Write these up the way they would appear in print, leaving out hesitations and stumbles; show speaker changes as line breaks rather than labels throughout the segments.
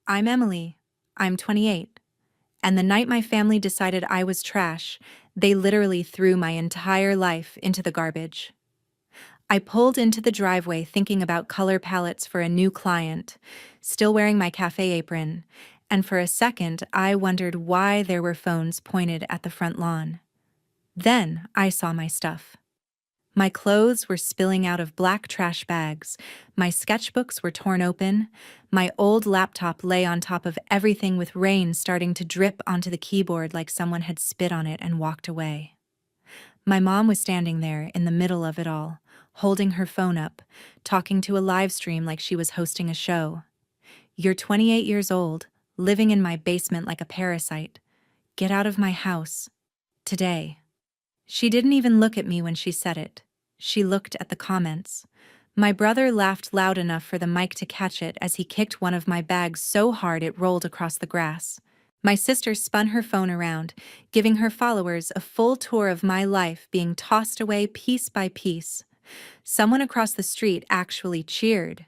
I'm Emily. I'm 28. And the night my family decided I was trash, they literally threw my entire life into the garbage. I pulled into the driveway thinking about color palettes for a new client, still wearing my cafe apron, and for a second I wondered why there were phones pointed at the front lawn. Then I saw my stuff. My clothes were spilling out of black trash bags, my sketchbooks were torn open, my old laptop lay on top of everything with rain starting to drip onto the keyboard like someone had spit on it and walked away. My mom was standing there in the middle of it all, holding her phone up, talking to a live stream like she was hosting a show. "You're 28 years old, living in my basement like a parasite. Get out of my house. Today." She didn't even look at me when she said it. She looked at the comments. My brother laughed loud enough for the mic to catch it as he kicked one of my bags so hard it rolled across the grass. My sister spun her phone around, giving her followers a full tour of my life being tossed away piece by piece. Someone across the street actually cheered.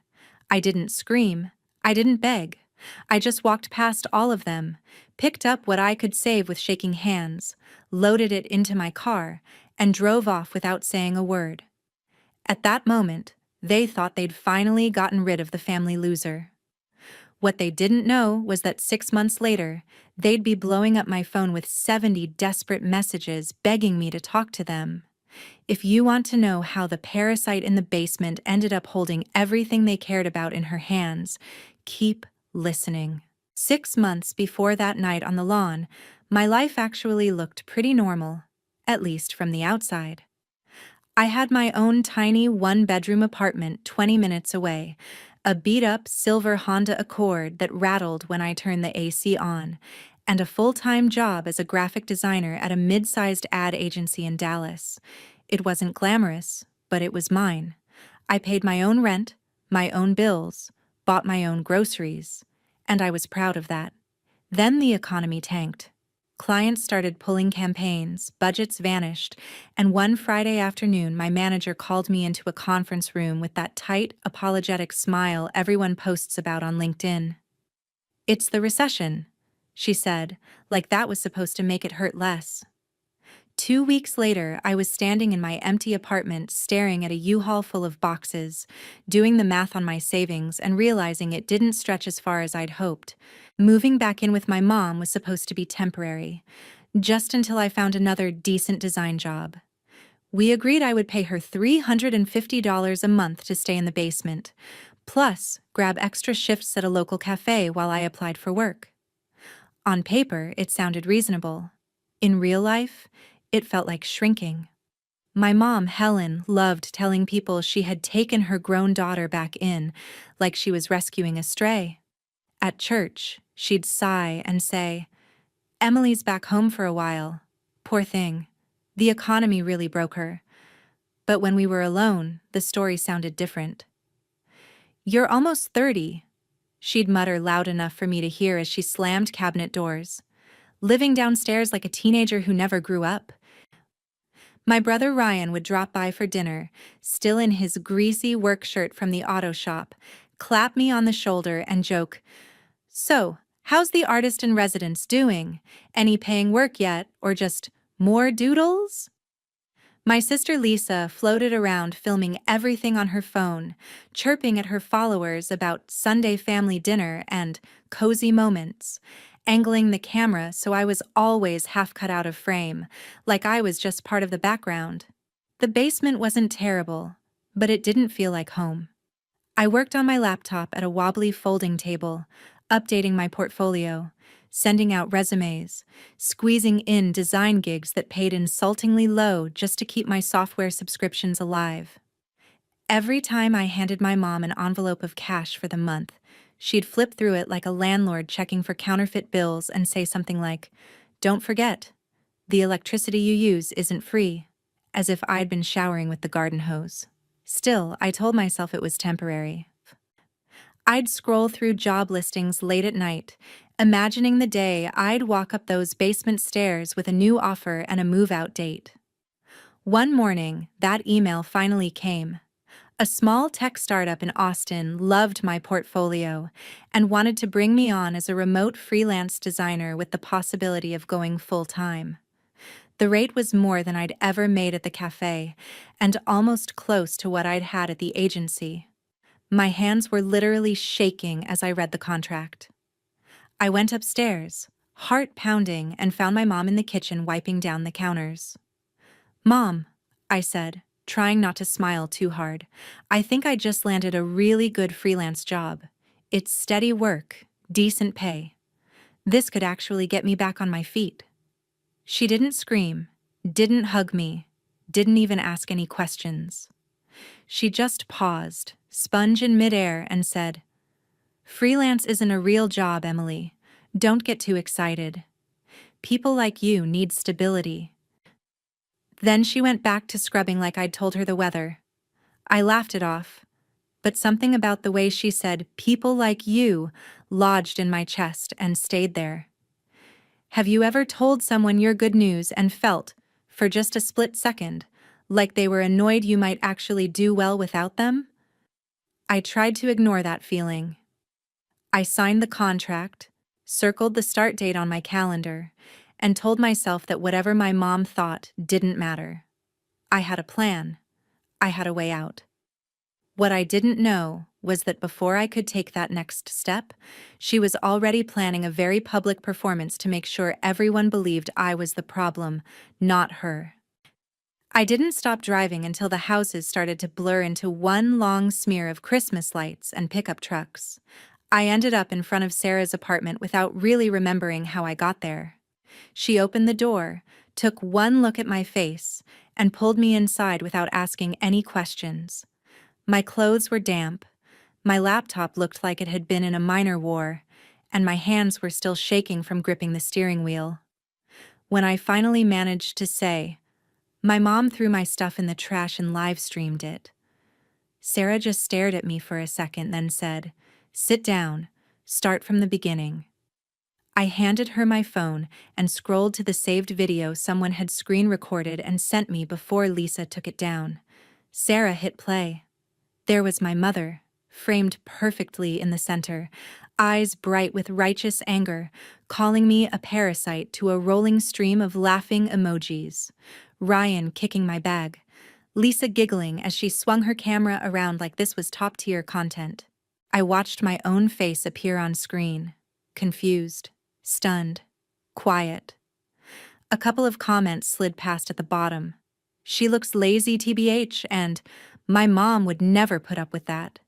I didn't scream. I didn't beg. I just walked past all of them, picked up what I could save with shaking hands, loaded it into my car, and drove off without saying a word. At that moment, they thought they'd finally gotten rid of the family loser. What they didn't know was that 6 months later, they'd be blowing up my phone with 70 desperate messages begging me to talk to them. If you want to know how the parasite in the basement ended up holding everything they cared about in her hands, keep listening. 6 months before that night on the lawn, my life actually looked pretty normal, at least from the outside. I had my own tiny one-bedroom apartment 20 minutes away, a beat-up silver Honda Accord that rattled when I turned the AC on, and a full-time job as a graphic designer at a mid-sized ad agency in Dallas. It wasn't glamorous, but it was mine. I paid my own rent, my own bills, bought my own groceries, and I was proud of that. Then the economy tanked. Clients started pulling campaigns, budgets vanished, and one Friday afternoon my manager called me into a conference room with that tight, apologetic smile everyone posts about on LinkedIn. "It's the recession," she said, like that was supposed to make it hurt less. 2 weeks later, I was standing in my empty apartment staring at a U-Haul full of boxes, doing the math on my savings and realizing it didn't stretch as far as I'd hoped. Moving back in with my mom was supposed to be temporary, just until I found another decent design job. We agreed I would pay her $350 a month to stay in the basement, plus grab extra shifts at a local cafe while I applied for work. On paper, it sounded reasonable. In real life, it felt like shrinking. My mom, Helen, loved telling people she had taken her grown daughter back in, like she was rescuing a stray. At church, she'd sigh and say, "Emily's back home for a while. Poor thing. The economy really broke her." But when we were alone, the story sounded different. "You're almost 30, she'd mutter loud enough for me to hear as she slammed cabinet doors. "Living downstairs like a teenager who never grew up." My brother Ryan would drop by for dinner, still in his greasy work shirt from the auto shop, clap me on the shoulder and joke, "So, how's the artist in residence doing? Any paying work yet, or just more doodles?" My sister Lisa floated around filming everything on her phone, chirping at her followers about Sunday family dinner and cozy moments, angling the camera so I was always half cut out of frame, like I was just part of the background. The basement wasn't terrible, but it didn't feel like home. I worked on my laptop at a wobbly folding table, updating my portfolio, sending out resumes, squeezing in design gigs that paid insultingly low just to keep my software subscriptions alive. Every time I handed my mom an envelope of cash for the month, she'd flip through it like a landlord checking for counterfeit bills and say something like, "Don't forget, the electricity you use isn't free," as if I'd been showering with the garden hose. Still, I told myself it was temporary. I'd scroll through job listings late at night, imagining the day I'd walk up those basement stairs with a new offer and a move-out date. One morning, that email finally came. A small tech startup in Austin loved my portfolio and wanted to bring me on as a remote freelance designer with the possibility of going full-time. The rate was more than I'd ever made at the cafe and almost close to what I'd had at the agency. My hands were literally shaking as I read the contract. I went upstairs, heart pounding, and found my mom in the kitchen wiping down the counters. "Mom," I said, trying not to smile too hard, "I think I just landed a really good freelance job. It's steady work, decent pay. This could actually get me back on my feet." She didn't scream, didn't hug me, didn't even ask any questions. She just paused, sponge in midair, and said, "Freelance isn't a real job, Emily. Don't get too excited. People like you need stability." Then she went back to scrubbing like I'd told her the weather. I laughed it off, but something about the way she said, "people like you," lodged in my chest and stayed there. Have you ever told someone your good news and felt, for just a split second, like they were annoyed you might actually do well without them? I tried to ignore that feeling. I signed the contract, circled the start date on my calendar, and told myself that whatever my mom thought didn't matter. I had a plan. I had a way out. What I didn't know was that before I could take that next step, she was already planning a very public performance to make sure everyone believed I was the problem, not her. I didn't stop driving until the houses started to blur into one long smear of Christmas lights and pickup trucks. I ended up in front of Sarah's apartment without really remembering how I got there. She opened the door, took one look at my face, and pulled me inside without asking any questions. My clothes were damp, my laptop looked like it had been in a minor war, and my hands were still shaking from gripping the steering wheel. When I finally managed to say, "My mom threw my stuff in the trash and live-streamed it," Sarah just stared at me for a second, then said, "Sit down, start from the beginning." I handed her my phone and scrolled to the saved video someone had screen recorded and sent me before Lisa took it down. Sarah hit play. There was my mother, framed perfectly in the center, eyes bright with righteous anger, calling me a parasite to a rolling stream of laughing emojis. Ryan kicking my bag. Lisa giggling as she swung her camera around like this was top-tier content. I watched my own face appear on screen, confused, stunned, quiet. A couple of comments slid past at the bottom. "She looks lazy, TBH," and "My mom would never put up with that."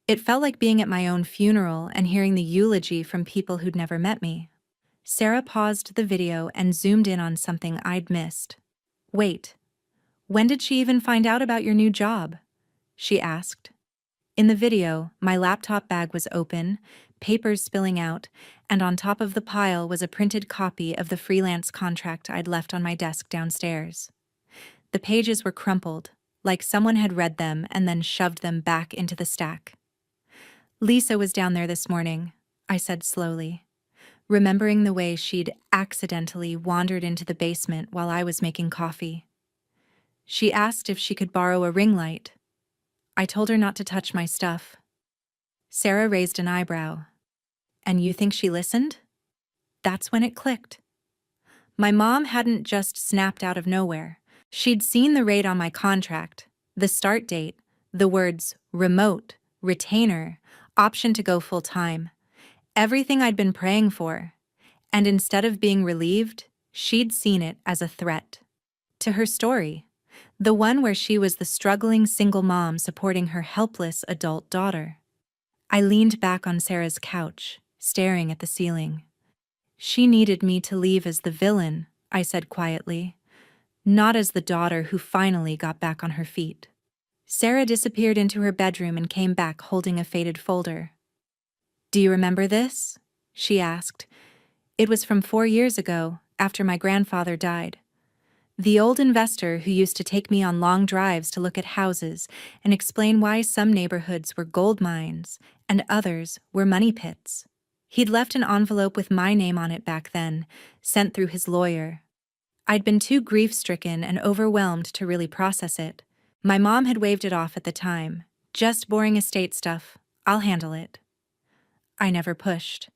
It felt like being at my own funeral and hearing the eulogy from people who'd never met me. Sarah paused the video and zoomed in on something I'd missed. "Wait, when did she even find out about your new job?" she asked. In the video, my laptop bag was open, papers spilling out, and on top of the pile was a printed copy of the freelance contract I'd left on my desk downstairs. The pages were crumpled, like someone had read them and then shoved them back into the stack. "Lisa was down there this morning," I said slowly, remembering the way she'd accidentally wandered into the basement while I was making coffee. "She asked if she could borrow a ring light. I told her not to touch my stuff." Sarah raised an eyebrow. "And you think she listened?" That's when it clicked. My mom hadn't just snapped out of nowhere. She'd seen the rate on my contract, the start date, the words remote, retainer, option to go full-time, everything I'd been praying for. And instead of being relieved, she'd seen it as a threat. To her story, the one where she was the struggling single mom supporting her helpless adult daughter. I leaned back on Sarah's couch, staring at the ceiling. "She needed me to leave as the villain," I said quietly, "not as the daughter who finally got back on her feet." Sarah disappeared into her bedroom and came back holding a faded folder. "Do you remember this?" she asked. "It was from 4 years ago, after my grandfather died. The old investor who used to take me on long drives to look at houses and explain why some neighborhoods were gold mines and others were money pits. He'd left an envelope with my name on it back then, sent through his lawyer. I'd been too grief-stricken and overwhelmed to really process it. My mom had waved it off at the time. Just boring estate stuff. I'll handle it. I never pushed.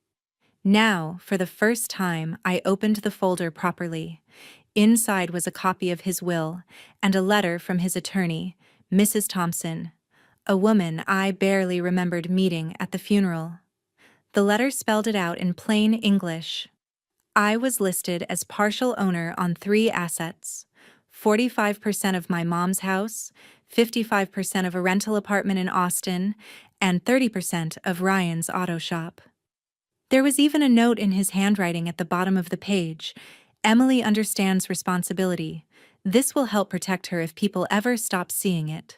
Now, for the first time, I opened the folder properly. Inside was a copy of his will and a letter from his attorney, Mrs. Thompson, a woman I barely remembered meeting at the funeral. The letter spelled it out in plain English. I was listed as partial owner on 3 assets: 45% of my mom's house, 55% of a rental apartment in Austin, and 30% of Ryan's auto shop. There was even a note in his handwriting at the bottom of the page. Emily understands responsibility. This will help protect her if people ever stop seeing it.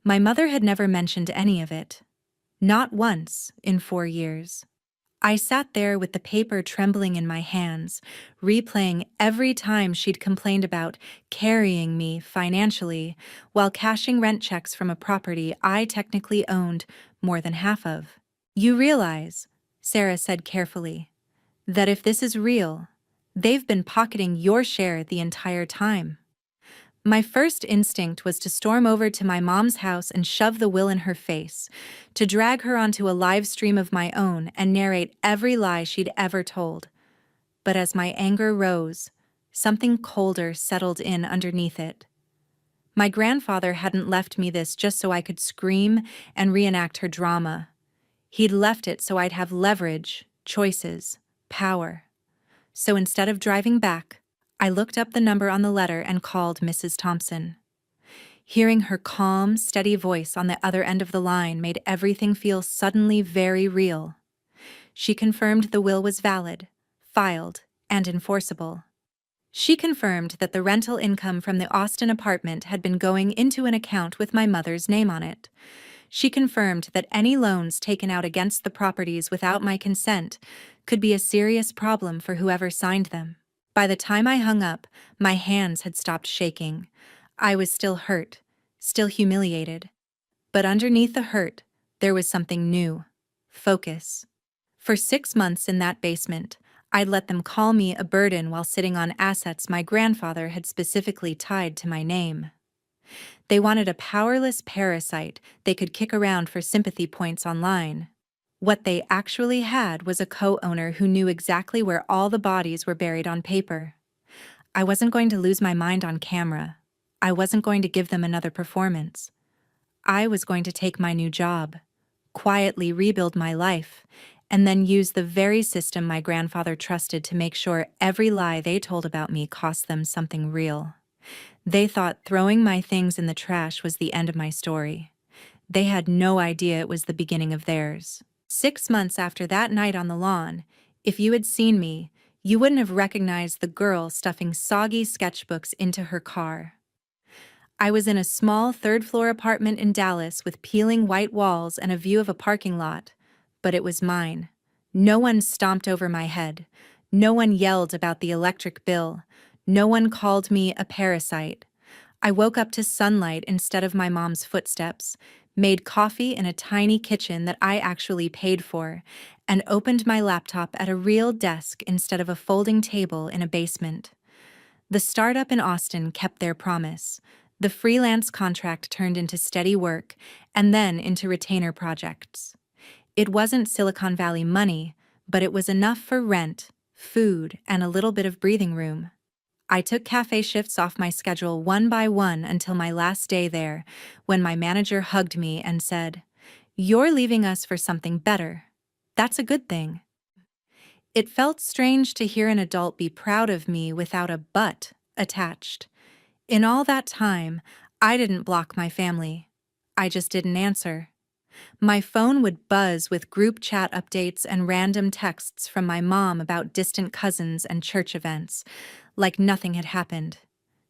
My mother had never mentioned any of it. Not once in 4 years. I sat there with the paper trembling in my hands, replaying every time she'd complained about carrying me financially while cashing rent checks from a property I technically owned more than half of. You realize, Sarah said carefully, that if this is real, they've been pocketing your share the entire time. My first instinct was to storm over to my mom's house and shove the will in her face, to drag her onto a live stream of my own and narrate every lie she'd ever told. But as my anger rose, something colder settled in underneath it. My grandfather hadn't left me this just so I could scream and reenact her drama. He'd left it so I'd have leverage, choices, power. So instead of driving back, I looked up the number on the letter and called Mrs. Thompson. Hearing her calm, steady voice on the other end of the line made everything feel suddenly very real. She confirmed the will was valid, filed, and enforceable. She confirmed that the rental income from the Austin apartment had been going into an account with my mother's name on it. She confirmed that any loans taken out against the properties without my consent could be a serious problem for whoever signed them. By the time I hung up, my hands had stopped shaking. I was still hurt, still humiliated. But underneath the hurt, there was something new: focus. For 6 months in that basement, I'd let them call me a burden while sitting on assets my grandfather had specifically tied to my name. They wanted a powerless parasite they could kick around for sympathy points online. What they actually had was a co-owner who knew exactly where all the bodies were buried on paper. I wasn't going to lose my mind on camera. I wasn't going to give them another performance. I was going to take my new job, quietly rebuild my life, and then use the very system my grandfather trusted to make sure every lie they told about me cost them something real. They thought throwing my things in the trash was the end of my story. They had no idea it was the beginning of theirs. 6 months after that night on the lawn, if you had seen me, you wouldn't have recognized the girl stuffing soggy sketchbooks into her car. I was in a small 3rd-floor apartment in Dallas with peeling white walls and a view of a parking lot, but it was mine. No one stomped over my head. No one yelled about the electric bill. No one called me a parasite. I woke up to sunlight instead of my mom's footsteps, made coffee in a tiny kitchen that I actually paid for, and opened my laptop at a real desk instead of a folding table in a basement. The startup in Austin kept their promise. The freelance contract turned into steady work, and then into retainer projects. It wasn't Silicon Valley money, but it was enough for rent, food, and a little bit of breathing room. I took cafe shifts off my schedule one by one until my last day there, when my manager hugged me and said, "You're leaving us for something better. That's a good thing." It felt strange to hear an adult be proud of me without a "but" attached. In all that time, I didn't block my family. I just didn't answer. My phone would buzz with group chat updates and random texts from my mom about distant cousins and church events, like nothing had happened.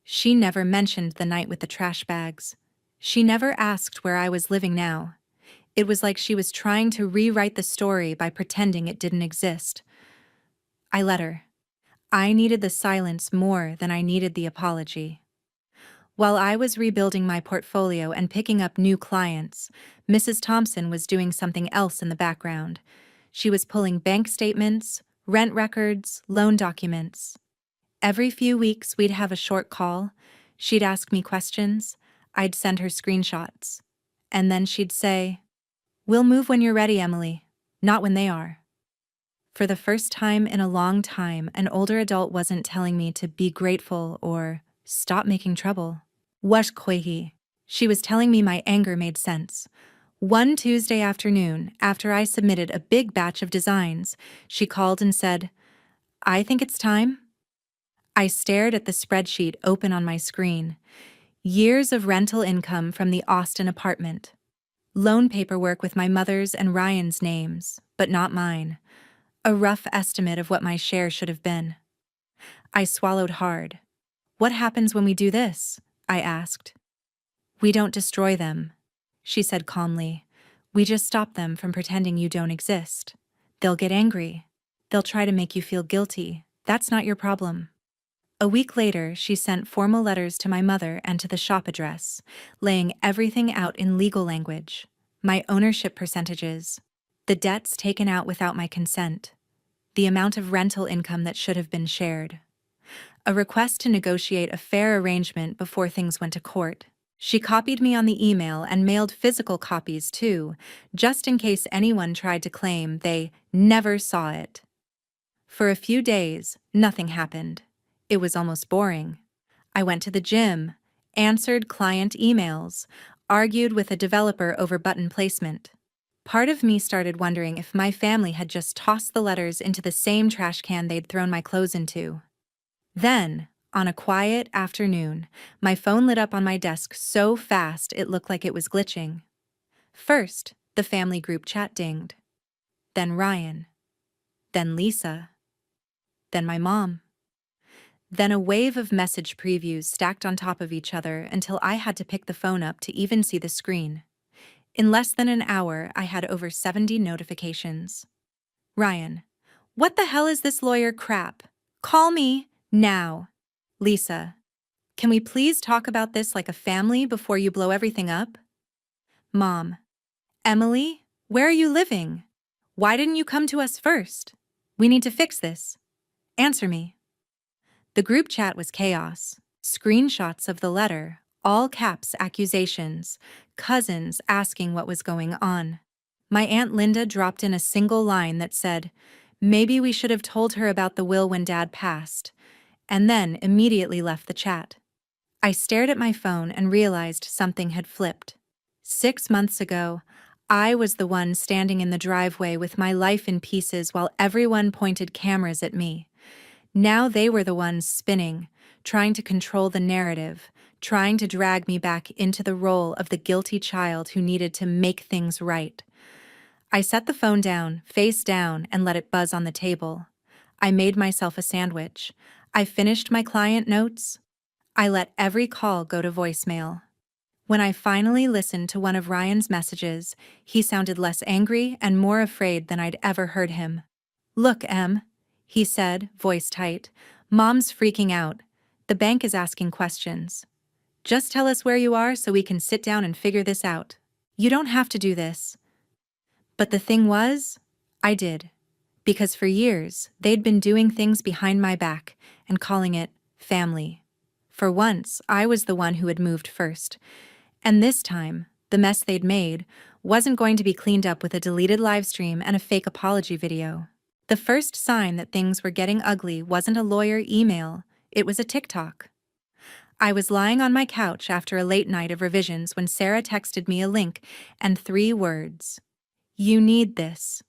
She never mentioned the night with the trash bags. She never asked where I was living now. It was like she was trying to rewrite the story by pretending it didn't exist. I let her. I needed the silence more than I needed the apology. While I was rebuilding my portfolio and picking up new clients, Mrs. Thompson was doing something else in the background. She was pulling bank statements, rent records, loan documents. Every few weeks, we'd have a short call. She'd ask me questions. I'd send her screenshots. And then she'd say, "We'll move when you're ready, Emily, not when they are." For the first time in a long time, an older adult wasn't telling me to be grateful or stop making trouble. Washkwehi. She was telling me my anger made sense. One Tuesday afternoon, after I submitted a big batch of designs, she called and said, "I think it's time." I stared at the spreadsheet open on my screen. Years of rental income from the Austin apartment. Loan paperwork with my mother's and Ryan's names, but not mine. A rough estimate of what my share should have been. I swallowed hard. "What happens when we do this?" I asked. "We don't destroy them," she said calmly. "We just stop them from pretending you don't exist. They'll get angry. They'll try to make you feel guilty. That's not your problem." A week later, she sent formal letters to my mother and to the shop address, laying everything out in legal language. My ownership percentages, the debts taken out without my consent, the amount of rental income that should have been shared. A request to negotiate a fair arrangement before things went to court. She copied me on the email and mailed physical copies too, just in case anyone tried to claim they never saw it. For a few days, nothing happened. It was almost boring. I went to the gym, answered client emails, argued with a developer over button placement. Part of me started wondering if my family had just tossed the letters into the same trash can they'd thrown my clothes into. Then, on a quiet afternoon, my phone lit up on my desk so fast it looked like it was glitching. First, the family group chat dinged. Then Ryan. Then Lisa. Then my mom. Then a wave of message previews stacked on top of each other until I had to pick the phone up to even see the screen. In less than an hour, I had over 70 notifications. Ryan. "What the hell is this lawyer crap? Call me now." Lisa. "Can we please talk about this like a family before you blow everything up?" Mom. "Emily, where are you living? Why didn't you come to us first? We need to fix this. Answer me." The group chat was chaos. Screenshots of the letter, all caps accusations, cousins asking what was going on. My Aunt Linda dropped in a single line that said, "Maybe we should have told her about the will when Dad passed," and then immediately left the chat. I stared at my phone and realized something had flipped. 6 months ago, I was the one standing in the driveway with my life in pieces while everyone pointed cameras at me. Now they were the ones spinning, trying to control the narrative, trying to drag me back into the role of the guilty child who needed to make things right. I set the phone down, face down, and let it buzz on the table. I made myself a sandwich. I finished my client notes. I let every call go to voicemail. When I finally listened to one of Ryan's messages, he sounded less angry and more afraid than I'd ever heard him. "Look, Em," he said, voice tight, "Mom's freaking out. The bank is asking questions. Just tell us where you are so we can sit down and figure this out. You don't have to do this." But the thing was, I did. Because for years, they'd been doing things behind my back and calling it family. For once, I was the one who had moved first. And this time, the mess they'd made wasn't going to be cleaned up with a deleted livestream and a fake apology video. The first sign that things were getting ugly wasn't a lawyer email, it was a TikTok. I was lying on my couch after a late night of revisions when Sarah texted me a link and 3 words. "You need this."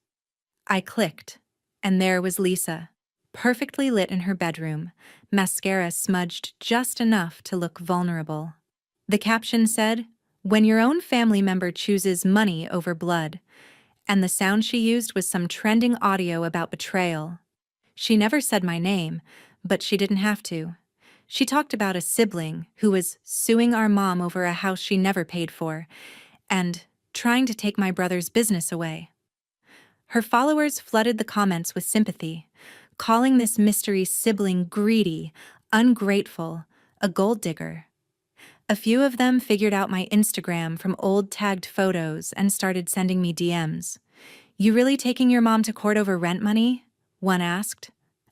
I clicked, and there was Lisa, perfectly lit in her bedroom, mascara smudged just enough to look vulnerable. The caption said, "When your own family member chooses money over blood," and the sound she used was some trending audio about betrayal. She never said my name, but she didn't have to. She talked about a sibling who was suing our mom over a house she never paid for, and trying to take my brother's business away. Her followers flooded the comments with sympathy, calling this mystery sibling greedy, ungrateful, a gold digger. A few of them figured out my Instagram from old tagged photos and started sending me DMs. "You really taking your mom to court over rent money?" one asked.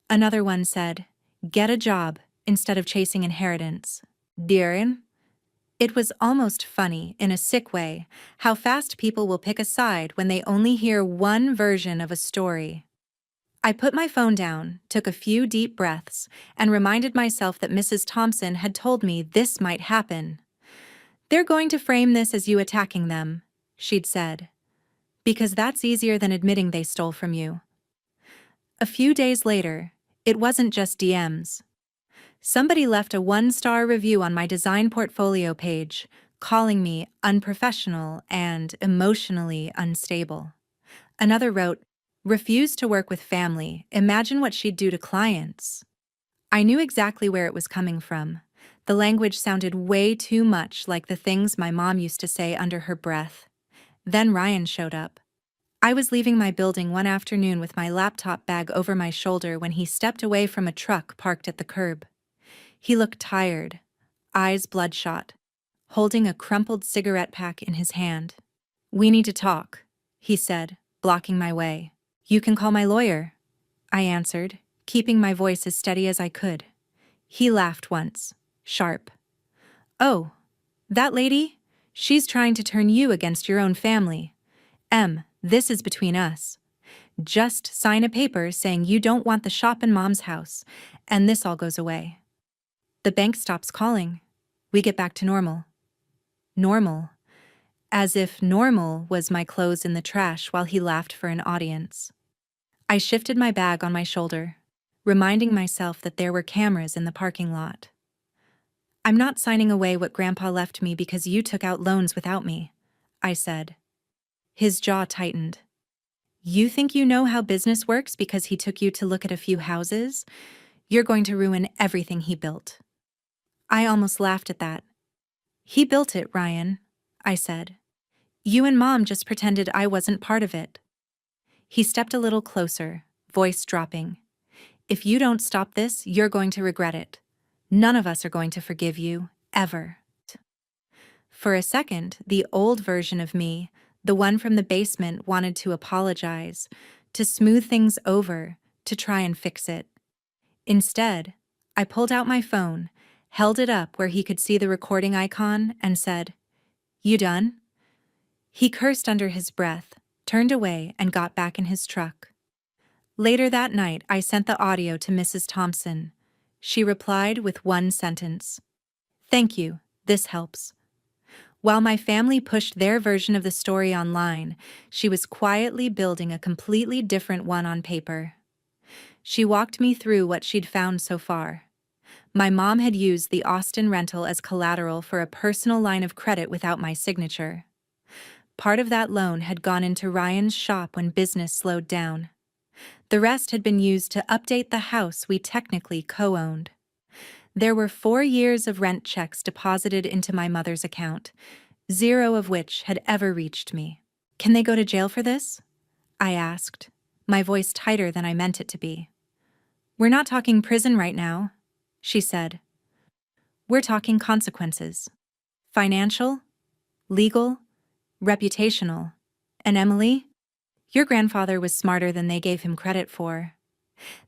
Another one said, "Get a job instead of chasing inheritance." Darren? It was almost funny, in a sick way, how fast people will pick a side when they only hear one version of a story. I put my phone down, took a few deep breaths, and reminded myself that Mrs. Thompson had told me this might happen. "They're going to frame this as you attacking them," she'd said. "Because that's easier than admitting they stole from you." A few days later, it wasn't just DMs. Somebody left a 1-star review on my design portfolio page, calling me unprofessional and emotionally unstable. Another wrote, "Refused to work with family. Imagine what she'd do to clients." I knew exactly where it was coming from. The language sounded way too much like the things my mom used to say under her breath. Then Ryan showed up. I was leaving my building one afternoon with my laptop bag over my shoulder when he stepped away from a truck parked at the curb. He looked tired, eyes bloodshot, holding a crumpled cigarette pack in his hand. "We need to talk," he said, blocking my way. "You can call my lawyer," I answered, keeping my voice as steady as I could. He laughed once, sharp. "Oh, that lady? She's trying to turn you against your own family. This is between us. Just sign a paper saying you don't want the shop in Mom's house, and this all goes away. The bank stops calling. We get back to normal." Normal. As if normal was my clothes in the trash while he laughed for an audience. I shifted my bag on my shoulder, reminding myself that there were cameras in the parking lot. "I'm not signing away what Grandpa left me because you took out loans without me," I said. His jaw tightened. "You think you know how business works because he took you to look at a few houses? You're going to ruin everything he built." I almost laughed at that. "He built it, Ryan," I said. "You and Mom just pretended I wasn't part of it." He stepped a little closer, voice dropping. "If you don't stop this, you're going to regret it. None of us are going to forgive you, ever." For a second, the old version of me, the one from the basement, wanted to apologize, to smooth things over, to try and fix it. Instead, I pulled out my phone, held it up where he could see the recording icon, and said, "You done?" He cursed under his breath, turned away, and got back in his truck. Later that night, I sent the audio to Mrs. Thompson. She replied with one sentence. "Thank you, this helps." While my family pushed their version of the story online, she was quietly building a completely different one on paper. She walked me through what she'd found so far. My mom had used the Austin rental as collateral for a personal line of credit without my signature. Part of that loan had gone into Ryan's shop when business slowed down. The rest had been used to update the house we technically co-owned. There were 4 years of rent checks deposited into my mother's account, 0 of which had ever reached me. "Can they go to jail for this?" I asked, my voice tighter than I meant it to be. "We're not talking prison right now," she said. "We're talking consequences. Financial, legal, reputational. And Emily, your grandfather was smarter than they gave him credit for."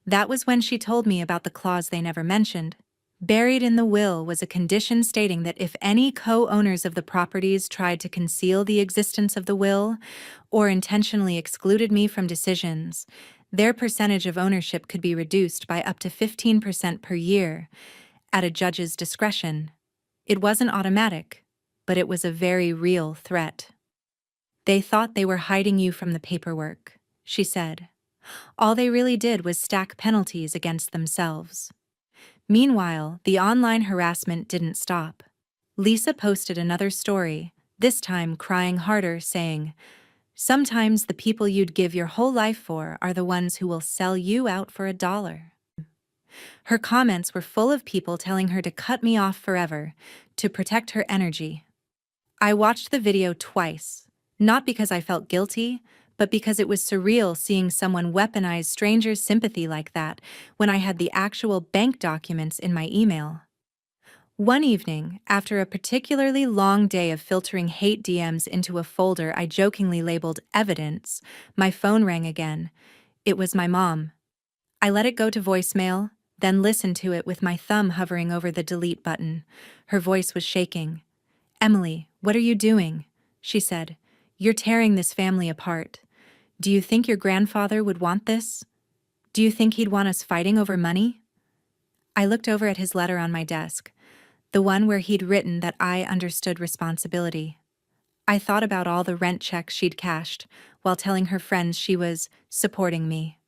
That was when she told me about the clause they never mentioned. Buried in the will was a condition stating that if any co-owners of the properties tried to conceal the existence of the will or intentionally excluded me from decisions, their percentage of ownership could be reduced by up to 15% per year, at a judge's discretion. It wasn't automatic, but it was a very real threat. "They thought they were hiding you from the paperwork," she said. "All they really did was stack penalties against themselves." Meanwhile, the online harassment didn't stop. Lisa posted another story, this time crying harder, saying, "Sometimes the people you'd give your whole life for are the ones who will sell you out for $1. Her comments were full of people telling her to cut me off forever, to protect her energy. I watched the video twice, not because I felt guilty, but because it was surreal seeing someone weaponize strangers' sympathy like that when I had the actual bank documents in my email. One evening, after a particularly long day of filtering hate DMs into a folder I jokingly labeled evidence, my phone rang again. It was my mom. I let it go to voicemail, then listened to it with my thumb hovering over the delete button. Her voice was shaking. "Emily, what are you doing?" she said. "You're tearing this family apart. Do you think your grandfather would want this? Do you think he'd want us fighting over money?" I looked over at his letter on my desk, the one where he'd written that I understood responsibility. I thought about all the rent checks she'd cashed while telling her friends she was supporting me.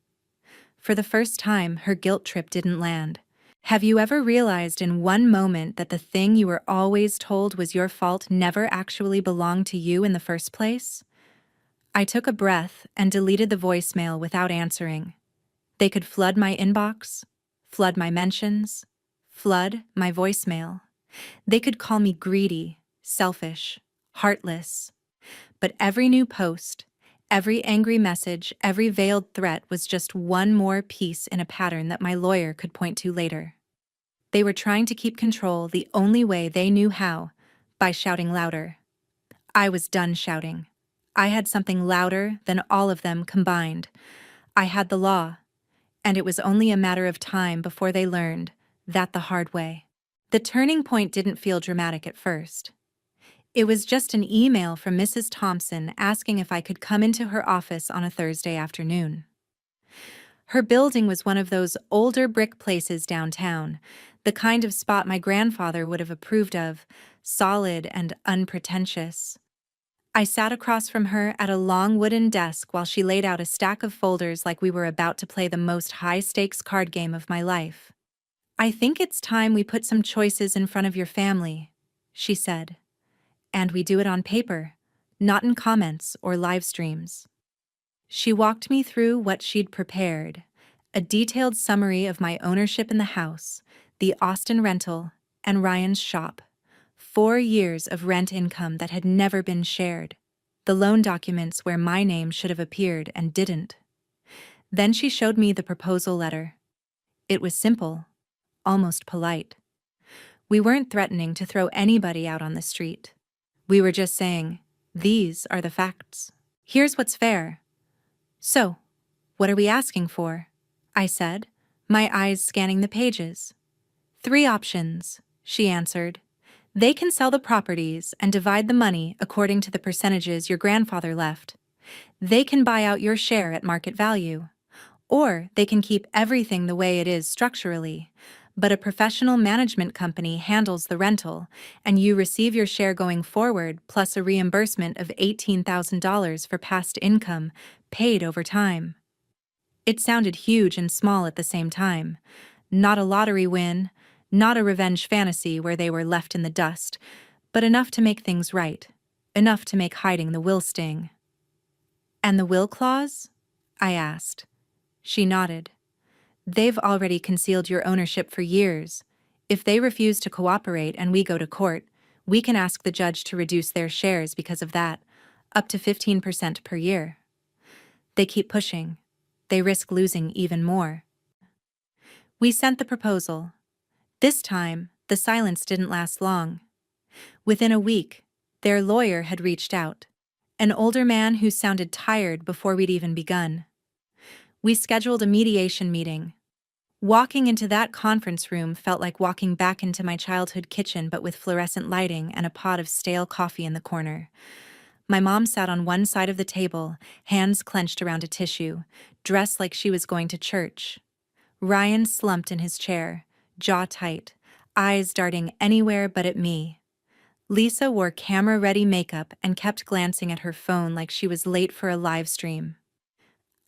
For the first time, her guilt trip didn't land. Have you ever realized in one moment that the thing you were always told was your fault never actually belonged to you in the first place? I took a breath and deleted the voicemail without answering. They could flood my inbox, flood my mentions, flood my voicemail. They could call me greedy, selfish, heartless. But every new post, every angry message, every veiled threat was just one more piece in a pattern that my lawyer could point to later. They were trying to keep control the only way they knew how, by shouting louder. I was done shouting. I had something louder than all of them combined. I had the law, and it was only a matter of time before they learned that the hard way. The turning point didn't feel dramatic at first. It was just an email from Mrs. Thompson asking if I could come into her office on a Thursday afternoon. Her building was one of those older brick places downtown, the kind of spot my grandfather would have approved of, solid and unpretentious. I sat across from her at a long wooden desk while she laid out a stack of folders like we were about to play the most high-stakes card game of my life. "I think it's time we put some choices in front of your family," she said. "And we do it on paper, not in comments or live streams." She walked me through what she'd prepared, a detailed summary of my ownership in the house, the Austin rental, and Ryan's shop. 4 years of rent income that had never been shared. The loan documents where my name should have appeared and didn't. Then she showed me the proposal letter. It was simple, almost polite. We weren't threatening to throw anybody out on the street. We were just saying, these are the facts. Here's what's fair. "So, what are we asking for?" I said, my eyes scanning the pages. "3 options," she answered. "They can sell the properties and divide the money according to the percentages your grandfather left. They can buy out your share at market value. Or they can keep everything the way it is structurally, but a professional management company handles the rental, and you receive your share going forward plus a reimbursement of $18,000 for past income, paid over time." It sounded huge and small at the same time. Not a lottery win, not a revenge fantasy where they were left in the dust, but enough to make things right, enough to make hiding the will sting. "And the will clause?" I asked. She nodded. "They've already concealed your ownership for years. If they refuse to cooperate and we go to court, we can ask the judge to reduce their shares because of that, up to 15% per year. They keep pushing. They risk losing even more." We sent the proposal. This time, the silence didn't last long. Within a week, their lawyer had reached out, an older man who sounded tired before we'd even begun. We scheduled a mediation meeting. Walking into that conference room felt like walking back into my childhood kitchen but with fluorescent lighting and a pot of stale coffee in the corner. My mom sat on one side of the table, hands clenched around a tissue, dressed like she was going to church. Ryan slumped in his chair, jaw tight, eyes darting anywhere but at me. Lisa wore camera-ready makeup and kept glancing at her phone like she was late for a live stream.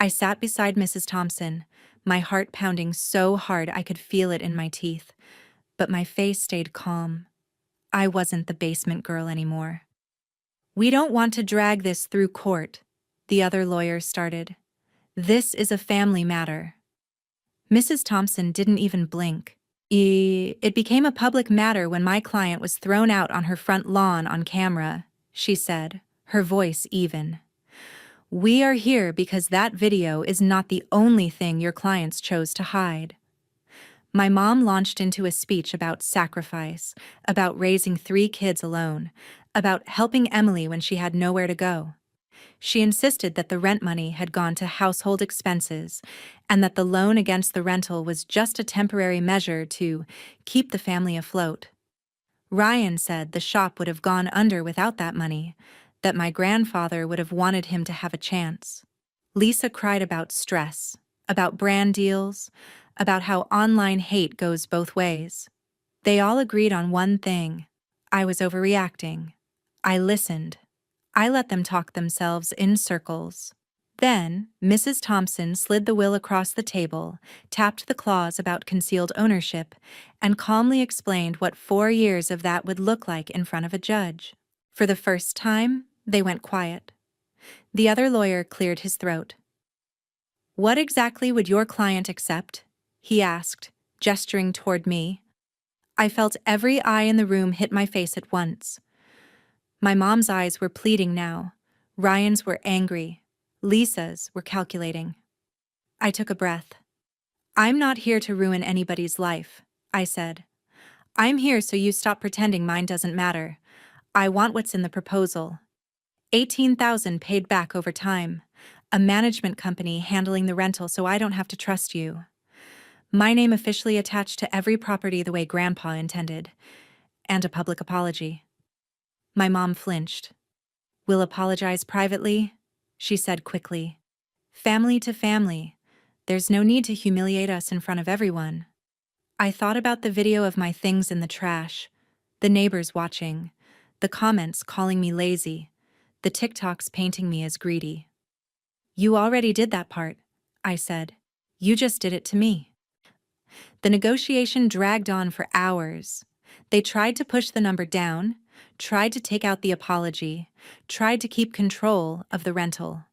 I sat beside Mrs. Thompson, my heart pounding so hard I could feel it in my teeth, but my face stayed calm. I wasn't the basement girl anymore. "We don't want to drag this through court," the other lawyer started. "This is a family matter." Mrs. Thompson didn't even blink. "It became a public matter when my client was thrown out on her front lawn on camera," she said, her voice even. "We are here because that video is not the only thing your clients chose to hide." My mom launched into a speech about sacrifice, about raising 3 kids alone, about helping Emily when she had nowhere to go. She insisted that the rent money had gone to household expenses and that the loan against the rental was just a temporary measure to keep the family afloat. Ryan said the shop would have gone under without that money, that my grandfather would have wanted him to have a chance. Lisa cried about stress, about brand deals, about how online hate goes both ways. They all agreed on one thing: I was overreacting. I listened. I let them talk themselves in circles. Then, Mrs. Thompson slid the will across the table, tapped the clause about concealed ownership, and calmly explained what 4 years of that would look like in front of a judge. For the first time, they went quiet. The other lawyer cleared his throat. "What exactly would your client accept?" he asked, gesturing toward me. I felt every eye in the room hit my face at once. My mom's eyes were pleading now. Ryan's were angry. Lisa's were calculating. I took a breath. "I'm not here to ruin anybody's life," I said. "I'm here so you stop pretending mine doesn't matter. I want what's in the proposal. 18,000 paid back over time. A management company handling the rental so I don't have to trust you. My name officially attached to every property the way Grandpa intended. And a public apology." My mom flinched. "We'll apologize privately," she said quickly. "Family to family. There's no need to humiliate us in front of everyone." I thought about the video of my things in the trash, the neighbors watching, the comments calling me lazy, the TikToks painting me as greedy. "You already did that part," I said. "You just did it to me." The negotiation dragged on for hours. They tried to push the number down, tried to take out the apology, tried to keep control of the rental.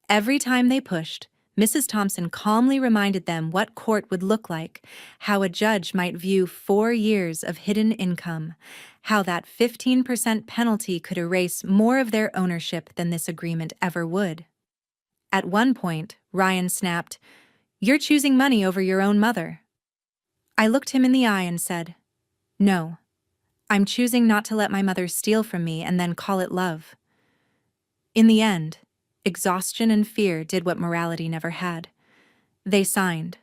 Every time they pushed, Mrs. Thompson calmly reminded them what court would look like, how a judge might view 4 years of hidden income, how that 15% penalty could erase more of their ownership than this agreement ever would. At one point, Ryan snapped, "You're choosing money over your own mother." I looked him in the eye and said, "No, I'm choosing not to let my mother steal from me and then call it love." In the end, exhaustion and fear did what morality never had. They signed.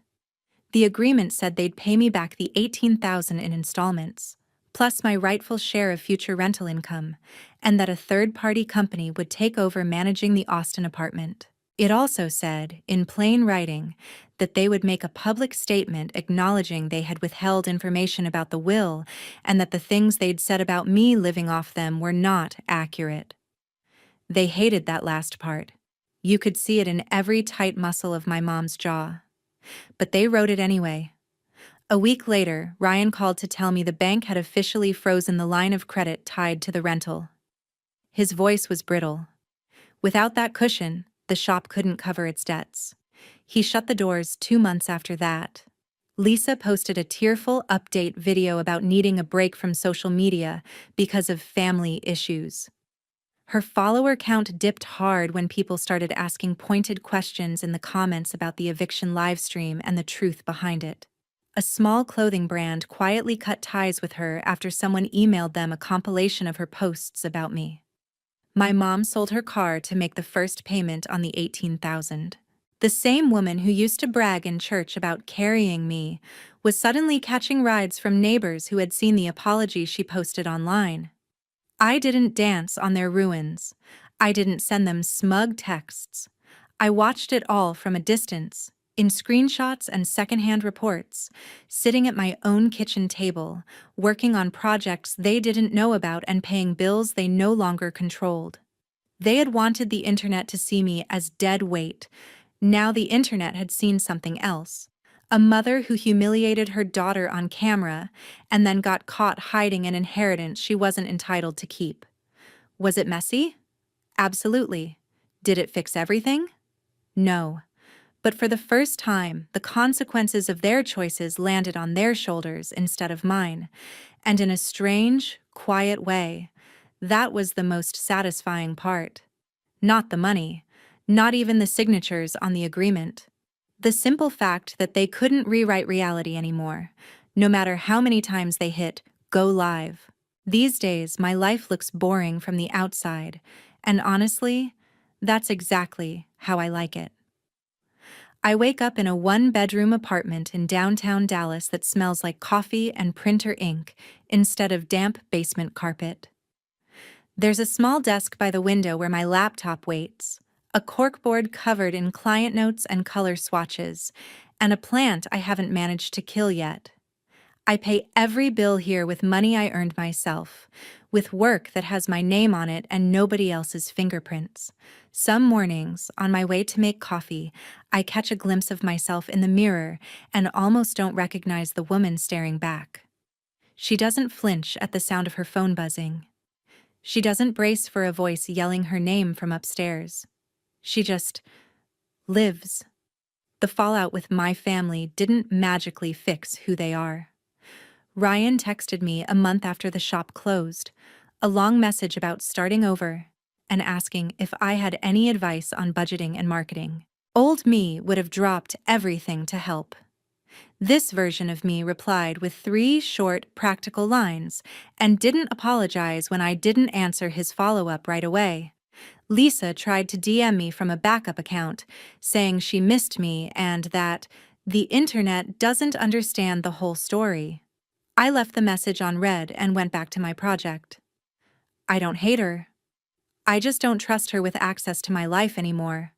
The agreement said they'd pay me back the 18,000 in installments, plus my rightful share of future rental income, and that a third-party company would take over managing the Austin apartment. It also said, in plain writing, that they would make a public statement acknowledging they had withheld information about the will and that the things they'd said about me living off them were not accurate. They hated that last part. You could see it in every tight muscle of my mom's jaw. But they wrote it anyway. A week later, Ryan called to tell me the bank had officially frozen the line of credit tied to the rental. His voice was brittle. Without that cushion, the shop couldn't cover its debts. He shut the doors 2 months after that. Lisa posted a tearful update video about needing a break from social media because of family issues. Her follower count dipped hard when people started asking pointed questions in the comments about the eviction livestream and the truth behind it. A small clothing brand quietly cut ties with her after someone emailed them a compilation of her posts about me. My mom sold her car to make the first payment on the 18,000. The same woman who used to brag in church about carrying me was suddenly catching rides from neighbors who had seen the apology she posted online. I didn't dance on their ruins. I didn't send them smug texts. I watched it all from a distance, in screenshots and secondhand reports, sitting at my own kitchen table, working on projects they didn't know about and paying bills they no longer controlled. They had wanted the internet to see me as dead weight. Now the internet had seen something else. A mother who humiliated her daughter on camera and then got caught hiding an inheritance she wasn't entitled to keep. Was it messy? Absolutely. Did it fix everything? No. But for the first time, the consequences of their choices landed on their shoulders instead of mine, and in a strange, quiet way, that was the most satisfying part. Not the money, not even the signatures on the agreement. The simple fact that they couldn't rewrite reality anymore, no matter how many times they hit go live. These days, my life looks boring from the outside, and honestly, that's exactly how I like it. I wake up in a one-bedroom apartment in downtown Dallas that smells like coffee and printer ink instead of damp basement carpet. There's a small desk by the window where my laptop waits, a corkboard covered in client notes and color swatches, and a plant I haven't managed to kill yet. I pay every bill here with money I earned myself, with work that has my name on it and nobody else's fingerprints. Some mornings, on my way to make coffee, I catch a glimpse of myself in the mirror and almost don't recognize the woman staring back. She doesn't flinch at the sound of her phone buzzing. She doesn't brace for a voice yelling her name from upstairs. She just lives. The fallout with my family didn't magically fix who they are. Ryan texted me a month after the shop closed, a long message about starting over and asking if I had any advice on budgeting and marketing. Old me would have dropped everything to help. This version of me replied with 3 short, practical lines and didn't apologize when I didn't answer his follow-up right away. Lisa tried to DM me from a backup account, saying she missed me and that the internet doesn't understand the whole story. I left the message on read and went back to my project. I don't hate her. I just don't trust her with access to my life anymore.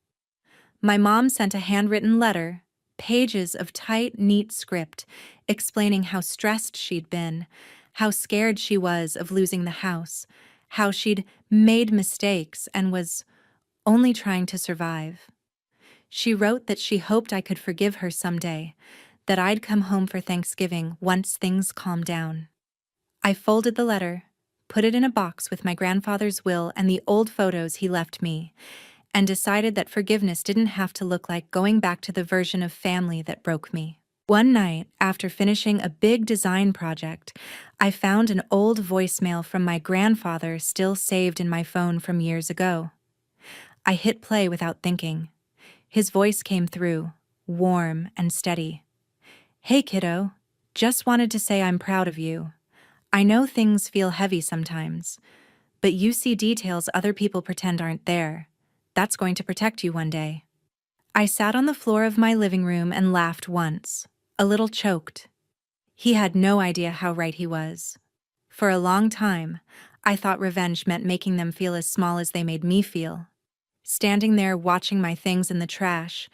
My mom sent a handwritten letter, pages of tight, neat script, explaining how stressed she'd been, how scared she was of losing the house, how she'd made mistakes and was only trying to survive. She wrote that she hoped I could forgive her someday, that I'd come home for Thanksgiving once things calmed down. I folded the letter, put it in a box with my grandfather's will and the old photos he left me, and decided that forgiveness didn't have to look like going back to the version of family that broke me. One night, after finishing a big design project, I found an old voicemail from my grandfather still saved in my phone from years ago. I hit play without thinking. His voice came through, warm and steady. "Hey kiddo, just wanted to say I'm proud of you. I know things feel heavy sometimes, but you see details other people pretend aren't there. That's going to protect you one day." I sat on the floor of my living room and laughed once, a little choked. He had no idea how right he was. For a long time, I thought revenge meant making them feel as small as they made me feel. Standing there watching my things in the trash,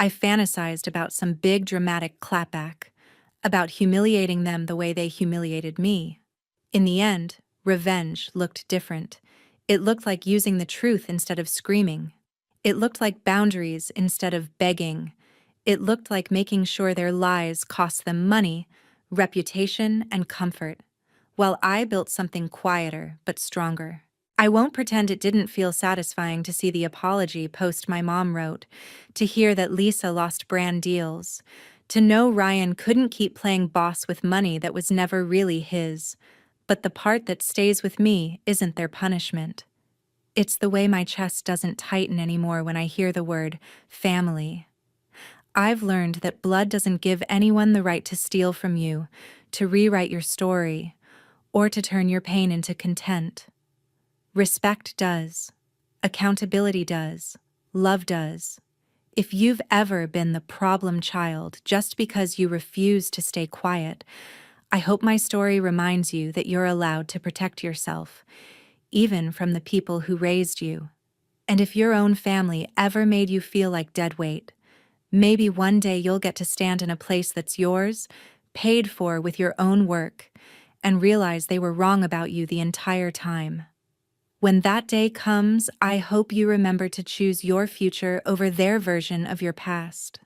I fantasized about some big dramatic clapback, about humiliating them the way they humiliated me. In the end, revenge looked different. It looked like using the truth instead of screaming. It looked like boundaries instead of begging. It looked like making sure their lies cost them money, reputation, and comfort, while I built something quieter but stronger. I won't pretend it didn't feel satisfying to see the apology post my mom wrote, to hear that Lisa lost brand deals, to know Ryan couldn't keep playing boss with money that was never really his. But the part that stays with me isn't their punishment. It's the way my chest doesn't tighten anymore when I hear the word family. I've learned that blood doesn't give anyone the right to steal from you, to rewrite your story, or to turn your pain into content. Respect does. Accountability does. Love does. If you've ever been the problem child just because you refuse to stay quiet, I hope my story reminds you that you're allowed to protect yourself, even from the people who raised you. And if your own family ever made you feel like dead weight, maybe one day you'll get to stand in a place that's yours, paid for with your own work, and realize they were wrong about you the entire time. When that day comes, I hope you remember to choose your future over their version of your past.